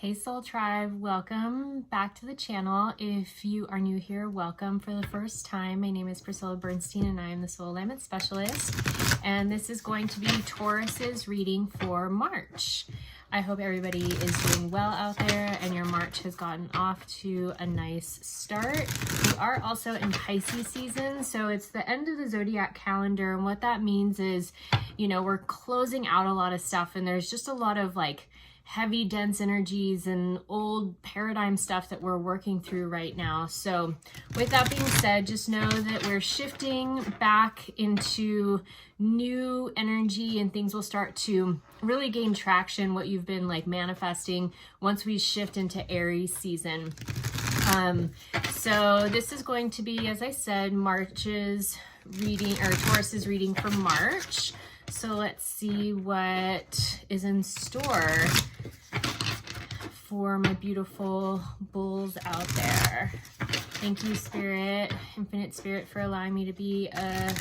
Hey Soul Tribe, welcome back to the channel. If you are new here, welcome for the first time. My name is Priscilla Bernstein and I am the Soul Alignment Specialist. And this is going to be Taurus's reading for March. I hope everybody is doing well out there and your March has gotten off to a nice start. We are also in Pisces season, so it's the end of the zodiac calendar. And what that means is, you know, we're closing out a lot of stuff and there's just a lot of like heavy, dense energies and old paradigm stuff that we're working through right now. So with that being said, just know that we're shifting back into new energy and things will start to really gain traction, what you've been like manifesting once we shift into Aries season. So this is going to be, as I said, March's reading, or Taurus's reading for March. So let's see what is in store for my beautiful bulls out there. Thank you, Spirit, Infinite Spirit, for allowing me to be a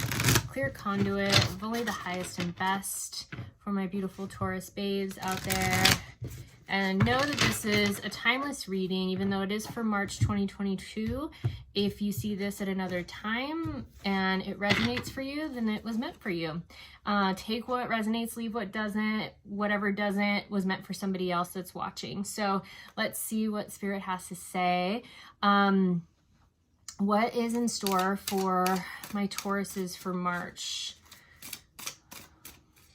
clear conduit of only the highest and best for my beautiful Taurus babes out there. And know that this is a timeless reading, even though it is for March 2022. If you see this at another time and it resonates for you, then it was meant for you. Take what resonates, leave what doesn't. Whatever doesn't was meant for somebody else that's watching. So let's see what Spirit has to say. What is in store for my Tauruses for March?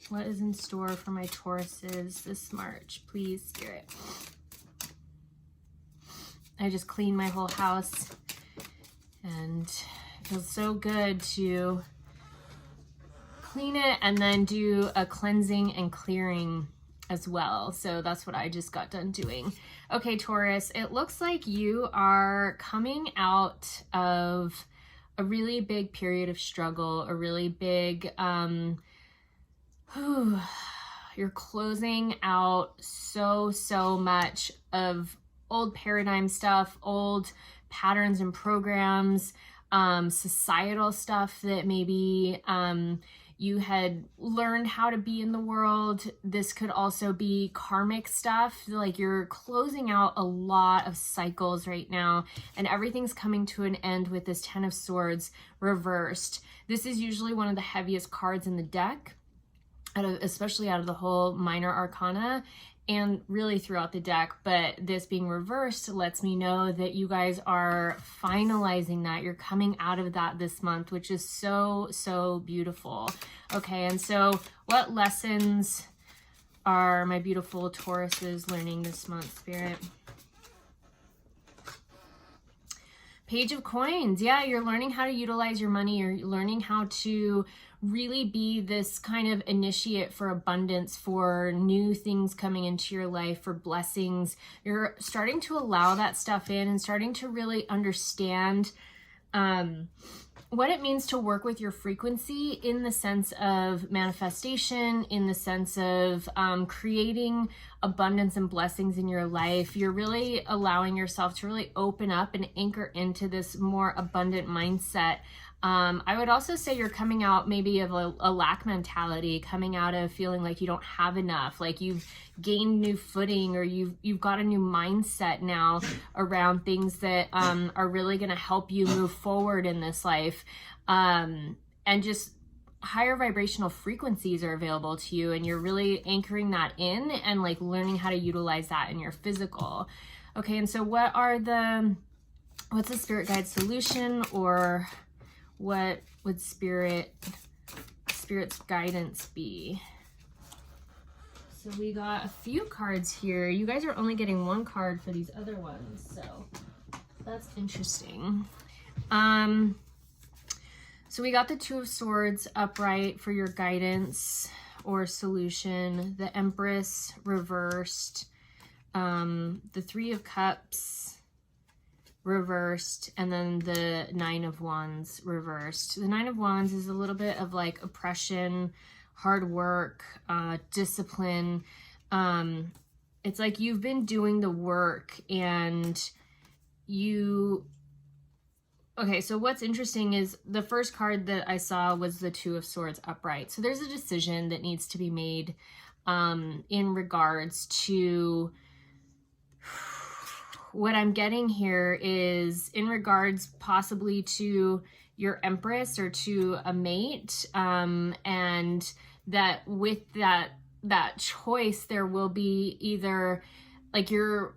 What is in store for my Tauruses this March? Please, Spirit. I just cleaned my whole house and it feels so good to clean it and then do a cleansing and clearing as well. So that's what I just got done doing. Okay, Taurus, it looks like you are coming out of a really big period of struggle, a really big, you're closing out so much of old paradigm stuff, old patterns and programs, societal stuff that maybe you had learned how to be in the world. This could also be karmic stuff. Like you're closing out a lot of cycles right now and everything's coming to an end with this Ten of Swords reversed. This is usually one of the heaviest cards in the deck, especially out of the whole minor arcana and really throughout the deck. But this being reversed lets me know that you guys are finalizing that. You're coming out of that this month, which is so beautiful. Okay, and so what lessons are my beautiful Tauruses learning this month, Spirit? Page of Coins. Yeah, you're learning how to utilize your money. You're learning how to really be this kind of initiate for abundance, for new things coming into your life, for blessings. You're starting to allow that stuff in and starting to really understand what it means to work with your frequency in the sense of manifestation, in the sense of creating abundance and blessings in your life. You're really allowing yourself to really open up and anchor into this more abundant mindset. I would also say you're coming out maybe of a lack mentality, coming out of feeling like you don't have enough, like you've gained new footing or you've got a new mindset now around things that are really going to help you move forward in this life. And just higher vibrational frequencies are available to you and you're really anchoring that in and like learning how to utilize that in your physical. Okay, and so what's the Spirit Guide solution, or what would Spirit's guidance be? So we got a few cards here. You guys are only getting one card for these other ones, so that's interesting. So we got the Two of Swords upright for your guidance or solution, the Empress reversed, the Three of Cups reversed, and then the Nine of Wands reversed. The Nine of Wands is a little bit of like oppression, hard work, discipline. It's like you've been doing the work and okay, so what's interesting is the first card that I saw was the Two of Swords upright. So there's a decision that needs to be made in regards to what I'm getting here is in regards possibly to your Empress or to a mate, and that with that choice, there will be either like you're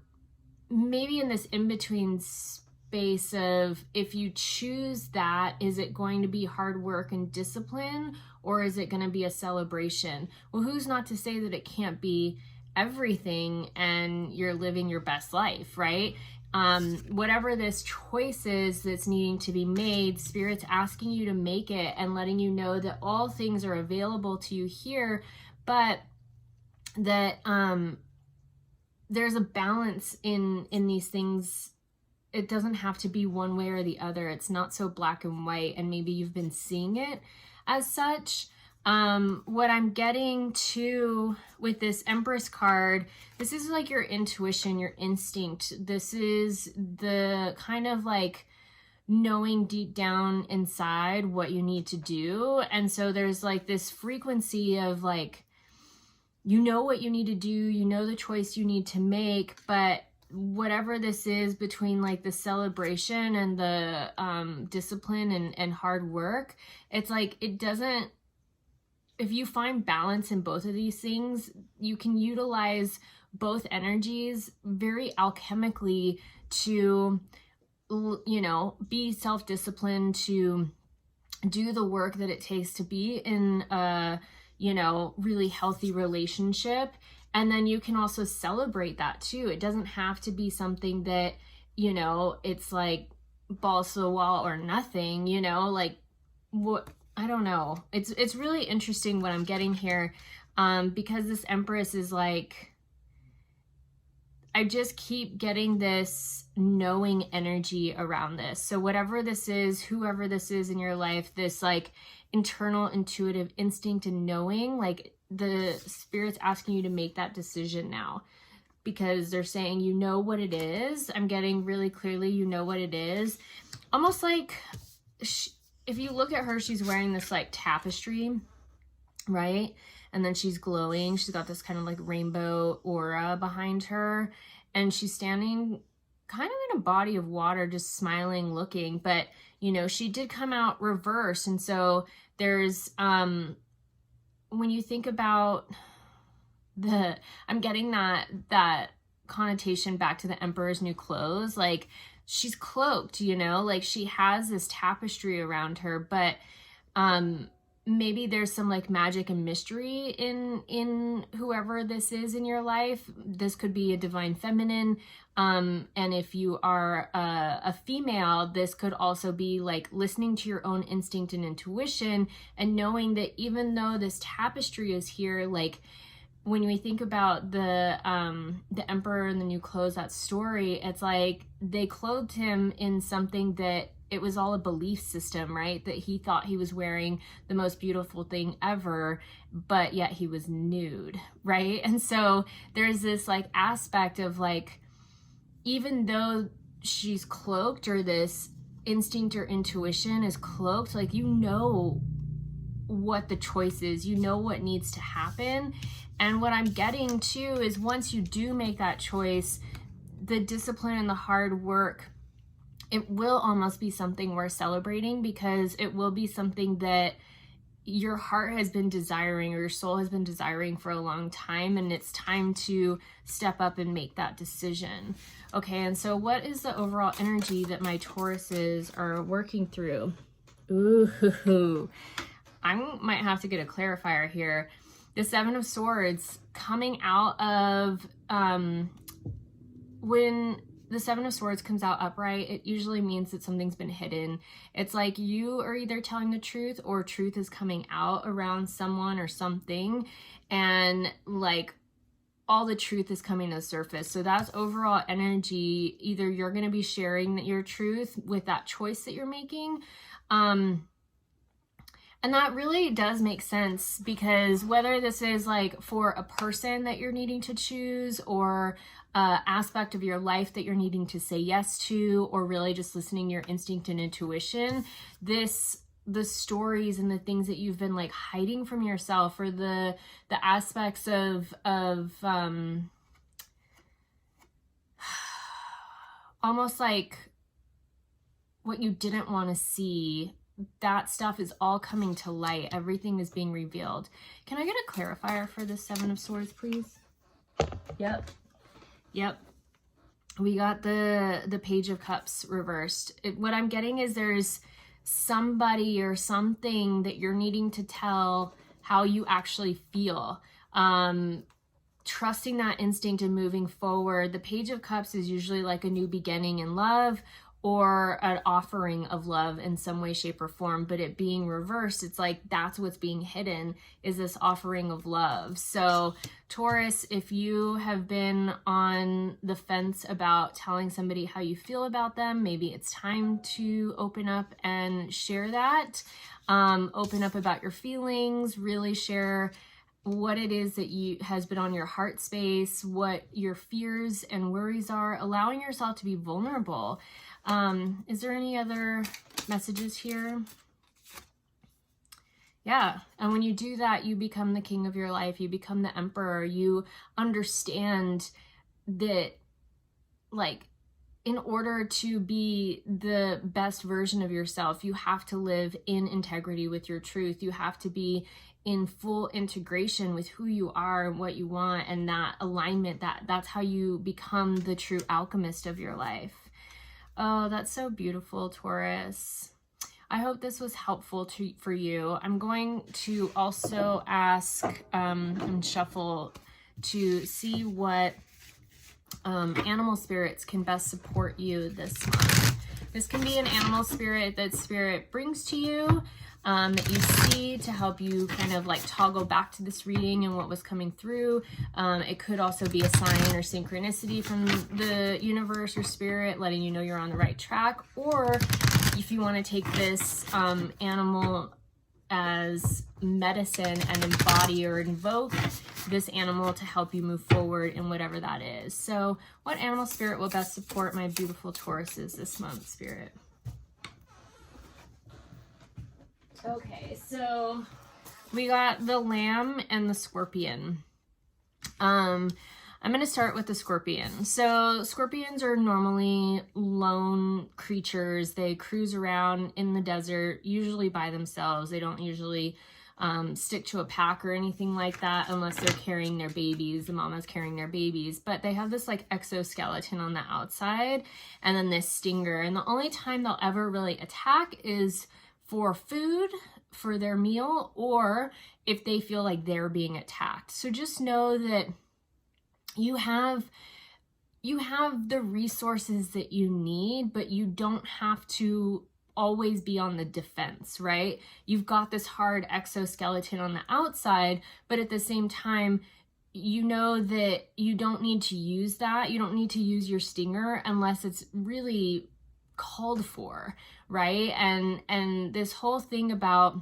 maybe in this in-between space of, if you choose that, is it going to be hard work and discipline, or is it going to be a celebration? Well, who's not to say that it can't be everything and you're living your best life, right? Whatever this choice is that's needing to be made, Spirit's asking you to make it and letting you know that all things are available to you here, but that there's a balance in these things. It doesn't have to be one way or the other. It's not so black and white, and maybe you've been seeing it as such. What I'm getting to with this Empress card, this is like your intuition, your instinct. This is the kind of like knowing deep down inside what you need to do. And so there's like this frequency of like, you know what you need to do, you know the choice you need to make, but whatever this is between like the celebration and the discipline and hard work, it's like it doesn't, if you find balance in both of these things, you can utilize both energies very alchemically to, you know, be self-disciplined, to do the work that it takes to be in a, you know, really healthy relationship. And then you can also celebrate that too. It doesn't have to be something that, you know, it's like balls to the wall or nothing, you know, like what, I don't know. It's really interesting what I'm getting here, because this Empress is like, I just keep getting this knowing energy around this. So whatever this is, whoever this is in your life, this like internal intuitive instinct and knowing, like the Spirit's asking you to make that decision now, because they're saying, you know what it is. I'm getting really clearly, you know what it is. Almost like, if you look at her, she's wearing this like tapestry, right? And then she's glowing. She's got this kind of like rainbow aura behind her. And she's standing kind of in a body of water, just smiling, looking. But, you know, she did come out reverse. And so there's, when you think about I'm getting that connotation back to the Emperor's New Clothes, like she's cloaked, you know, like she has this tapestry around her, but maybe there's some like magic and mystery in whoever this is in your life. This could be a divine feminine, and if you are a female, this could also be like listening to your own instinct and intuition, and knowing that even though this tapestry is here, like when we think about the Emperor and the New Clothes, that story, it's like they clothed him in something that it was all a belief system, right? That he thought he was wearing the most beautiful thing ever, but yet he was nude, right? And so there's this like aspect of like, even though she's cloaked, or this instinct or intuition is cloaked, like you know what the choice is, you know what needs to happen. And what I'm getting too is once you do make that choice, the discipline and the hard work, it will almost be something worth celebrating, because it will be something that your heart has been desiring, or your soul has been desiring for a long time, and it's time to step up and make that decision. Okay, and so what is the overall energy that my Tauruses are working through? Ooh, I might have to get a clarifier here. The Seven of Swords coming out of, when the Seven of Swords comes out upright, it usually means that something's been hidden. It's like you are either telling the truth, or truth is coming out around someone or something, and like all the truth is coming to the surface. So that's overall energy. Either you're going to be sharing your truth with that choice that you're making, and that really does make sense, because whether this is like for a person that you're needing to choose, or aspect of your life that you're needing to say yes to, or really just listening to your instinct and intuition, the stories and the things that you've been like hiding from yourself, or the aspects of almost like what you didn't want to see, that stuff is all coming to light. Everything is being revealed. Can I get a clarifier for the Seven of Swords, please? Yep. We got the Page of Cups reversed. What I'm getting is there's somebody or something that you're needing to tell how you actually feel. Trusting that instinct and moving forward. The Page of Cups is usually like a new beginning in love, or an offering of love in some way, shape, or form, but it being reversed, it's like that's what's being hidden, is this offering of love. So Taurus, if you have been on the fence about telling somebody how you feel about them, maybe it's time to open up and share that. Open up about your feelings, really share what it is that has been on your heart space, what your fears and worries are, allowing yourself to be vulnerable. Is there any other messages here? Yeah. And when you do that, you become the king of your life. You become the emperor. You understand that, like, in order to be the best version of yourself, you have to live in integrity with your truth. You have to be in full integration with who you are and what you want, and that alignment, that's how you become the true alchemist of your life. Oh, that's so beautiful, Taurus. I hope this was helpful for you. I'm going to also ask and shuffle to see what animal spirits can best support you this month. This can be an animal spirit that spirit brings to you, that you see, to help you kind of like toggle back to this reading and what was coming through. It could also be a sign or synchronicity from the universe or spirit letting you know you're on the right track. Or if you want to take this animal as medicine and embody or invoke this animal to help you move forward in whatever that is. So what animal spirit will best support my beautiful Tauruses this month, spirit? Okay, so we got the lamb and the scorpion. I'm going to start with the scorpion. So scorpions are normally lone creatures. They cruise around in the desert, usually by themselves. They don't usually stick to a pack or anything like that unless they're carrying their babies. The mama's carrying their babies. But they have this like exoskeleton on the outside and then this stinger. And the only time they'll ever really attack is for food, for their meal, or if they feel like they're being attacked. So just know that you have the resources that you need, but you don't have to always be on the defense, right? You've got this hard exoskeleton on the outside, but at the same time, you know that you don't need to use that. You don't need to use your stinger unless it's really called for, right? And this whole thing about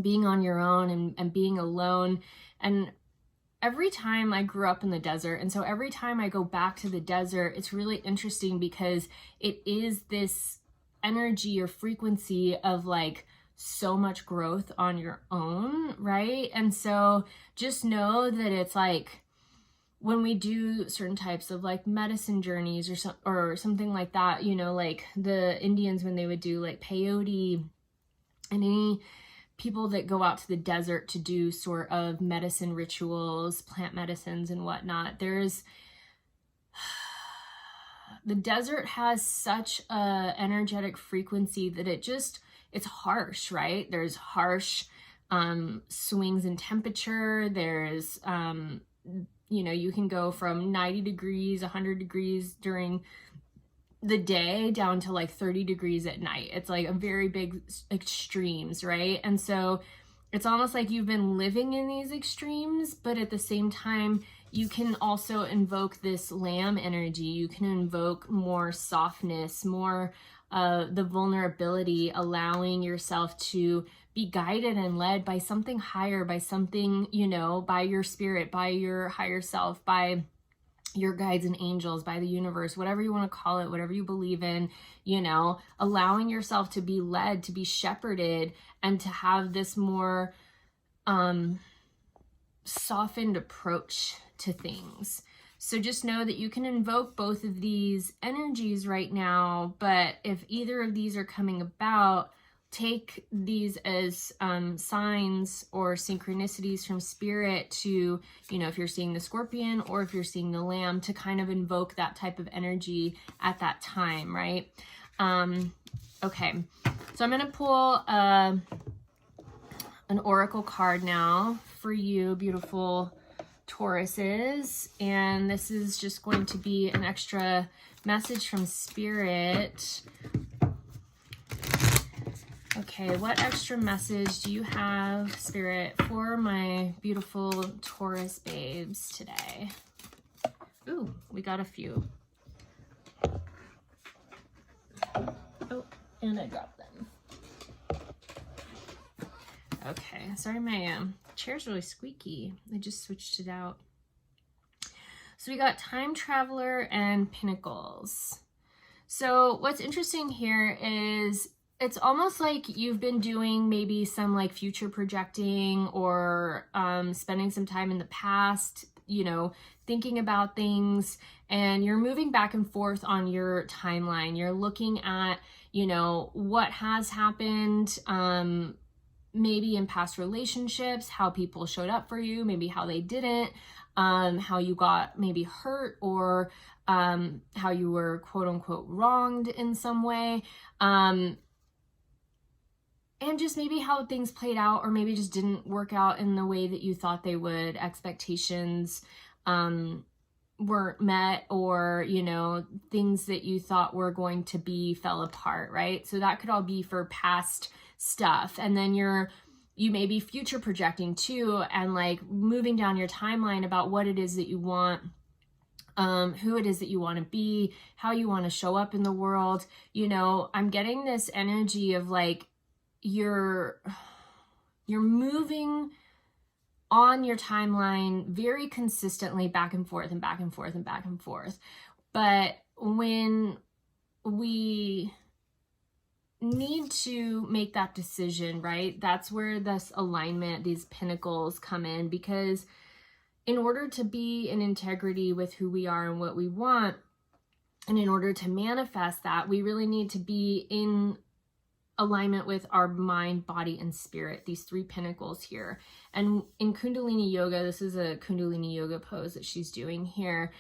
being on your own and being alone, and every time I grew up in the desert, and so every time I go back to the desert, it's really interesting because it is this energy or frequency of like so much growth on your own, right? And so just know that it's like when we do certain types of like medicine journeys or something like that, you know, like the Indians when they would do like peyote, and any people that go out to the desert to do sort of medicine rituals, plant medicines and whatnot, the desert has such a energetic frequency that it's harsh, right? There's harsh swings in temperature. There's you know, you can go from 90 degrees, 100 degrees during the day down to like 30 degrees at night. It's like a very big extremes, right? And so it's almost like you've been living in these extremes, but at the same time, you can also invoke this lamb energy. You can invoke more softness, more the vulnerability, allowing yourself to be guided and led by something higher, by something, you know, by your spirit, by your higher self, by your guides and angels, by the universe, whatever you want to call it, whatever you believe in, you know, allowing yourself to be led, to be shepherded, and to have this more softened approach to things. So just know that you can invoke both of these energies right now, but if either of these are coming about, take these as signs or synchronicities from spirit to, you know, if you're seeing the scorpion or if you're seeing the lamb, to kind of invoke that type of energy at that time, right? Okay, so I'm going to pull an oracle card now for you, beautiful Tauruses, and this is just going to be an extra message from spirit. Okay, what extra message do you have, spirit, for my beautiful Taurus babes today? Ooh, we got a few. Oh, and I dropped them. Okay, sorry, my chair's really squeaky. I just switched it out. So we got Time Traveler and Pinnacles. So what's interesting here is it's almost like you've been doing maybe some like future projecting or spending some time in the past, you know, thinking about things, and you're moving back and forth on your timeline. You're looking at, you know, what has happened, maybe in past relationships, how people showed up for you, maybe how they didn't, how you got maybe hurt, or how you were quote unquote wronged in some way. And just maybe how things played out, or maybe just didn't work out in the way that you thought they would. Expectations weren't met, or, you know, things that you thought were going to be fell apart, right? So that could all be for past stuff. And then you may be future projecting too, and like moving down your timeline about what it is that you want, who it is that you want to be, how you want to show up in the world. You know, I'm getting this energy of like you're moving on your timeline very consistently, back and forth and back and forth and back and forth. But when we need to make that decision, right, that's where this alignment, these pinnacles come in, because in order to be in integrity with who we are and what we want, and in order to manifest that, we really need to be in alignment with our mind, body, and spirit, these three pinnacles here. And in Kundalini Yoga, this is a Kundalini Yoga pose that she's doing here.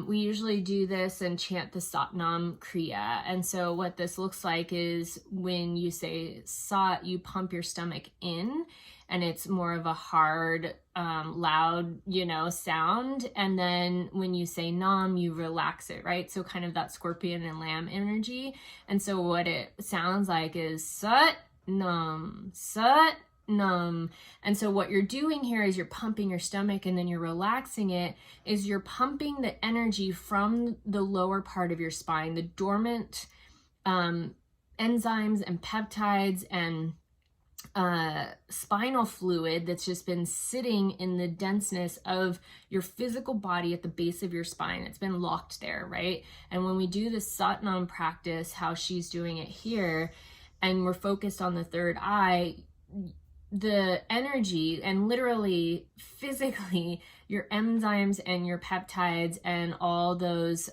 We usually do this and chant the Satnam Kriya. And so what this looks like is when you say Sat, you pump your stomach in, and it's more of a hard, loud, you know, sound. And then when you say Nam, you relax it, right? So kind of that scorpion and lamb energy. And so what it sounds like is Sat Nam, Sat Nam. And so what you're doing here is you're pumping your stomach, and then you're relaxing it, is you're pumping the energy from the lower part of your spine, the dormant enzymes and peptides and spinal fluid that's just been sitting in the denseness of your physical body at the base of your spine. It's been locked there, right? And when we do this Satnam practice, how she's doing it here, and we're focused on the third eye, the energy and literally physically your enzymes and your peptides and all those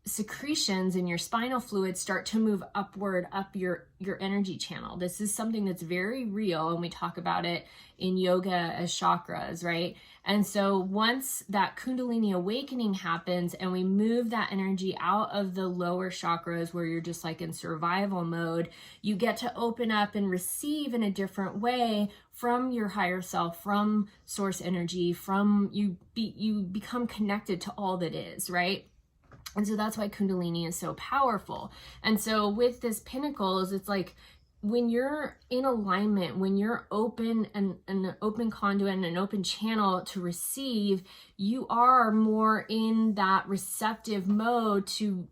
secretions in your spinal fluid start to move upward up your energy channel. This is something that's very real, and we talk about it in yoga as chakras, right? And so once that Kundalini awakening happens and we move that energy out of the lower chakras where you're just like in survival mode, you get to open up and receive in a different way from your higher self, from source energy, from you become connected to all that is, right? And so that's why Kundalini is so powerful. And so with this pinnacles, it's like when you're in alignment, when you're open and an open conduit and an open channel to receive, you are more in that receptive mode to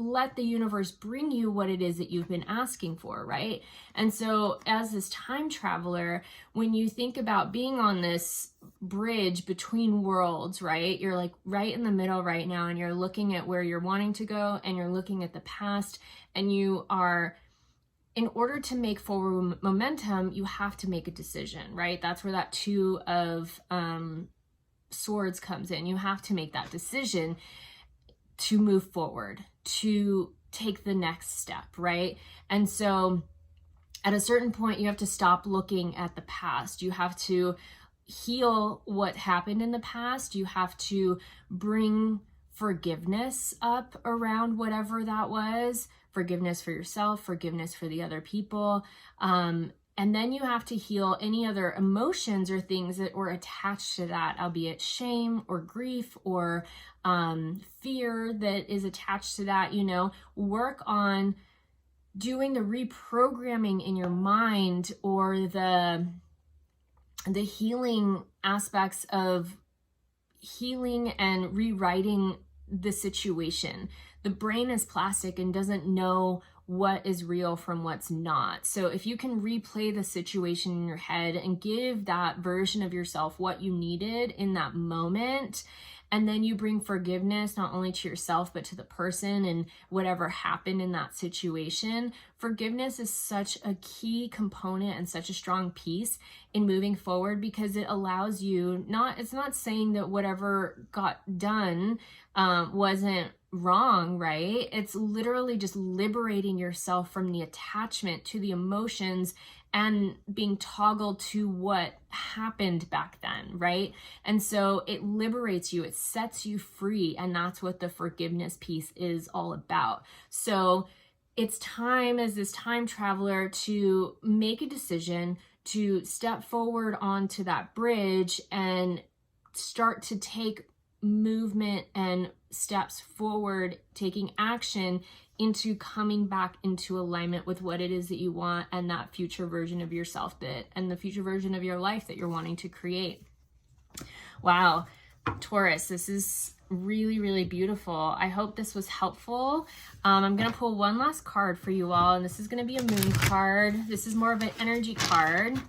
let the universe bring you what it is that you've been asking for, right? And so as this time traveler, when you think about being on this bridge between worlds, right? You're like right in the middle right now, and you're looking at where you're wanting to go, and you're looking at the past, and you are, in order to make forward momentum, you have to make a decision, right? That's where that two of Swords comes in. You have to make that decision to move forward, to take the next step, right? And so at a certain point, you have to stop looking at the past. You have to heal what happened in the past. You have to bring forgiveness up around whatever that was. Forgiveness for yourself, forgiveness for the other people. And then you have to heal any other emotions or things that were attached to that, albeit shame or grief or fear that is attached to that. You know, work on doing the reprogramming in your mind, or the healing aspects of healing and rewriting the situation. The brain is plastic and doesn't know what is real from what's not. So if you can replay the situation in your head and give that version of yourself what you needed in that moment, and then you bring forgiveness not only to yourself, but to the person and whatever happened in that situation. Forgiveness is such a key component and such a strong piece in moving forward, because it allows you it's not saying that whatever got done wasn't wrong, right? It's literally just liberating yourself from the attachment to the emotions and being toggled to what happened back then, right? And so it liberates you, it sets you free, and that's what the forgiveness piece is all about. So it's time, as this time traveler, to make a decision to step forward onto that bridge and start to take movement and steps forward, taking action into coming back into alignment with what it is that you want, and that future version of yourself and the future version of your life that you're wanting to create. Wow, Taurus, this is really, really beautiful. I hope this was helpful. I'm going to pull one last card for you all, and this is going to be a moon card. This is more of an energy card.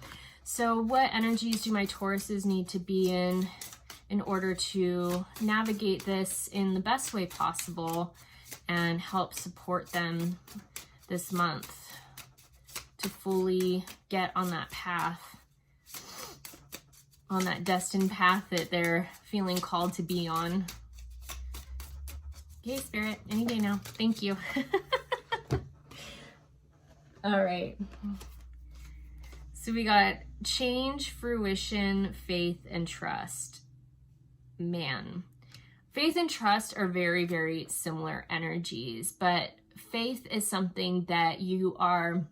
So what energies do my Tauruses need to be in order to navigate this in the best way possible and help support them this month to fully get on that path, on that destined path that they're feeling called to be on? Okay, Spirit, any day now. Thank you. All right. So we got change, fruition, faith, and trust. Man, faith and trust are very, very similar energies, but faith is something that you are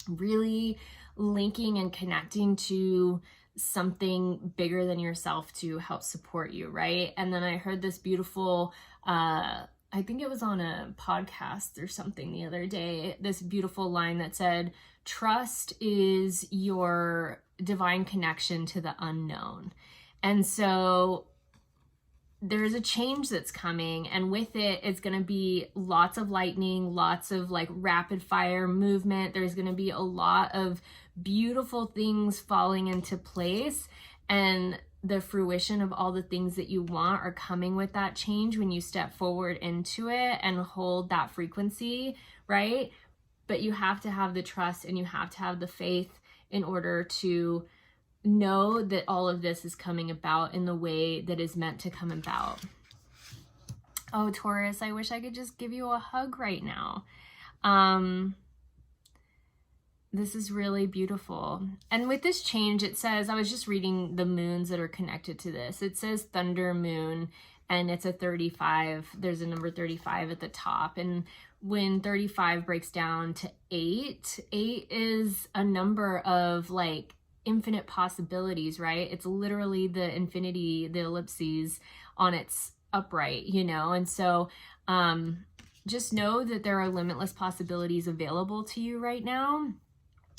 really linking and connecting to something bigger than yourself to help support you, right? And then I heard this beautiful, I think it was on a podcast or something the other day, this beautiful line that said, trust is your divine connection to the unknown. And so there's a change that's coming, and with it, it's going to be lots of lightning, lots of like rapid fire movement. There's going to be a lot of beautiful things falling into place, and the fruition of all the things that you want are coming with that change when you step forward into it and hold that frequency, right? But you have to have the trust and you have to have the faith in order to know that all of this is coming about in the way that is meant to come about. Oh, Taurus, I wish I could just give you a hug right now. This is really beautiful. And with this change, it says, I was just reading the moons that are connected to this. It says Thunder Moon, and it's a 35. There's a number 35 at the top. And when 35 breaks down to 8, 8 is a number of like infinite possibilities, right? It's literally the infinity, the ellipses on its upright, you know? And so just know that there are limitless possibilities available to you right now.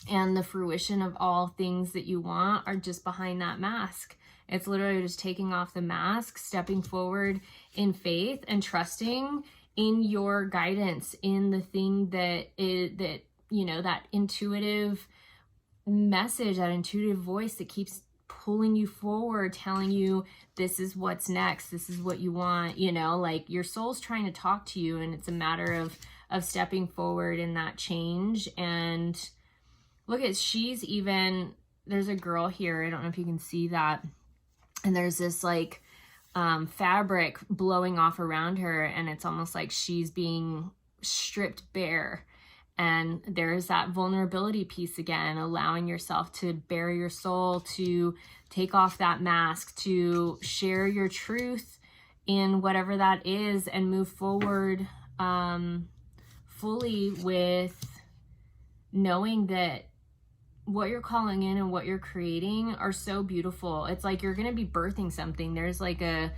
And the fruition of all things that you want are just behind that mask. It's literally just taking off the mask, stepping forward in faith and trusting in your guidance, in the thing that you know, that intuitive message, that intuitive voice that keeps pulling you forward, telling you this is what's next, this is what you want, you know, like your soul's trying to talk to you, and it's a matter of stepping forward in that change. And look at, there's a girl here, I don't know if you can see that, and there's this like fabric blowing off around her, and it's almost like she's being stripped bare. And there's that vulnerability piece again, allowing yourself to bare your soul, to take off that mask, to share your truth in whatever that is, and move forward fully with knowing that what you're calling in and what you're creating are so beautiful. It's like you're going to be birthing something. There's like a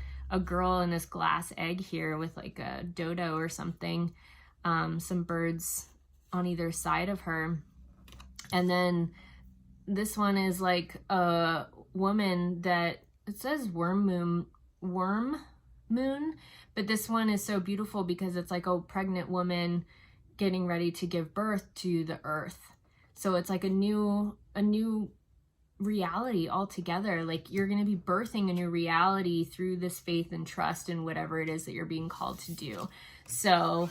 girl in this glass egg here with like a dodo or something, some birds on either side of her. And then this one is like a woman that, it says worm moon, but this one is so beautiful because it's like a pregnant woman getting ready to give birth to the earth. So it's like a new reality altogether. Like you're going to be birthing a new reality through this faith and trust in whatever it is that you're being called to do. So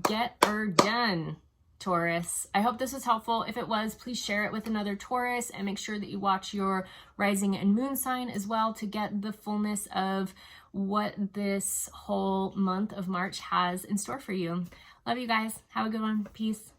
get her done, Taurus. I hope this was helpful. If it was, please share it with another Taurus, and make sure that you watch your rising and moon sign as well to get the fullness of what this whole month of March has in store for you. Love you guys. Have a good one. Peace.